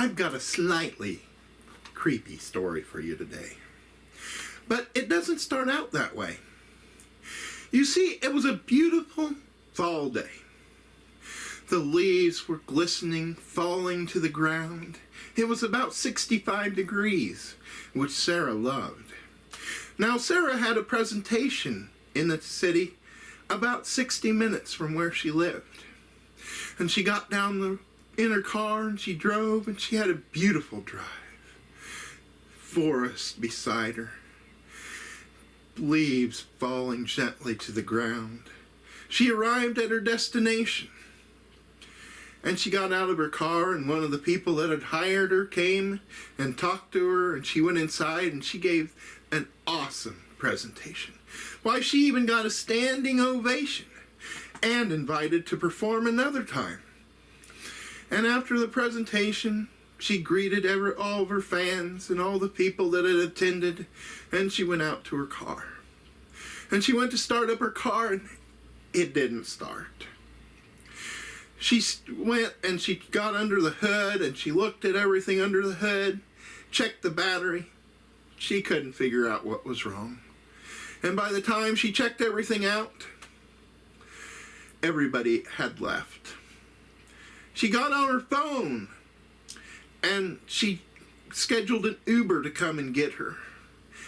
I've got a slightly creepy story for you today. But it doesn't start out that way. You see, it was a beautiful fall day. The leaves were glistening, falling to the ground. It was about 65 degrees, which Sarah loved. Now, Sarah had a presentation in the city about 60 minutes from where she lived. And she got down in her car and she drove, and she had a beautiful drive. Forest beside her. Leaves falling gently to the ground. She arrived at her destination. And she got out of her car, and one of the people that had hired her came and talked to her, and she went inside and she gave an awesome presentation. Why, she even got a standing ovation and invited to perform another time. And after the presentation, she greeted all of her fans and all the people that had attended, and she went out to her car. And she went to start up her car, and it didn't start. She went and she got under the hood, and she looked at everything under the hood, checked the battery. She couldn't figure out what was wrong. And by the time she checked everything out, everybody had left. She got on her phone and she scheduled an Uber to come and get her.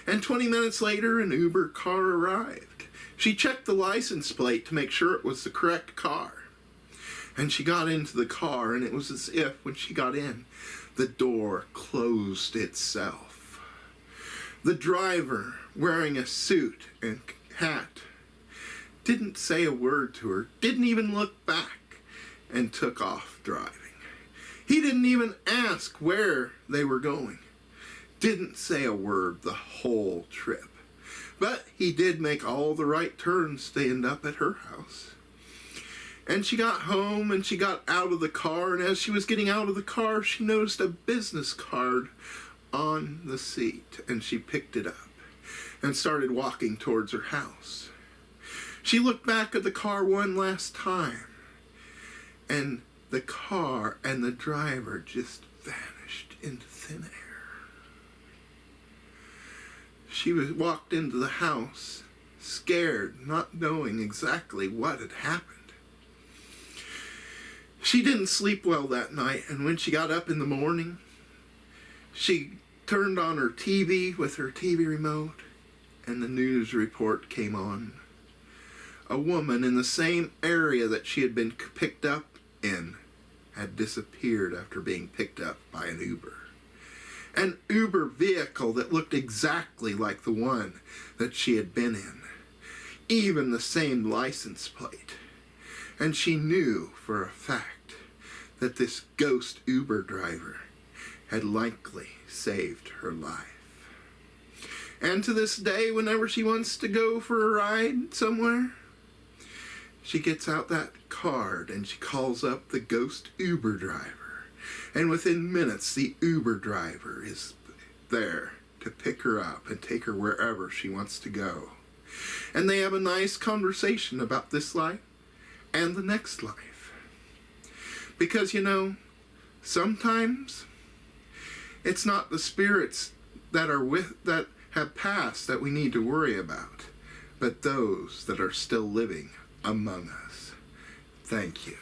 And 20 minutes later, an Uber car arrived. She checked the license plate to make sure it was the correct car. And she got into the car, and it was as if, when she got in, the door closed itself. The driver, wearing a suit and hat, didn't say a word to her, didn't even look back, and took off driving. He didn't even ask where they were going. Didn't say a word the whole trip. But he did make all the right turns to end up at her house. And she got home and she got out of the car, and as she was getting out of the car, she noticed a business card on the seat, and she picked it up and started walking towards her house. She looked back at the car one last time, and the car and the driver just vanished into thin air. She walked into the house, scared, not knowing exactly what had happened. She didn't sleep well that night, and when she got up in the morning, she turned on her TV with her TV remote, and the news report came on. A woman in the same area that she had been picked up in had disappeared after being picked up by an Uber. An Uber vehicle that looked exactly like the one that she had been in. Even the same license plate. And she knew for a fact that this ghost Uber driver had likely saved her life. And to this day, whenever she wants to go for a ride somewhere, she gets out that card and she calls up the ghost Uber driver. And within minutes, the Uber driver is there to pick her up and take her wherever she wants to go. And they have a nice conversation about this life and the next life. Because, sometimes it's not the spirits that have passed that we need to worry about, but those that are still living among us. Thank you.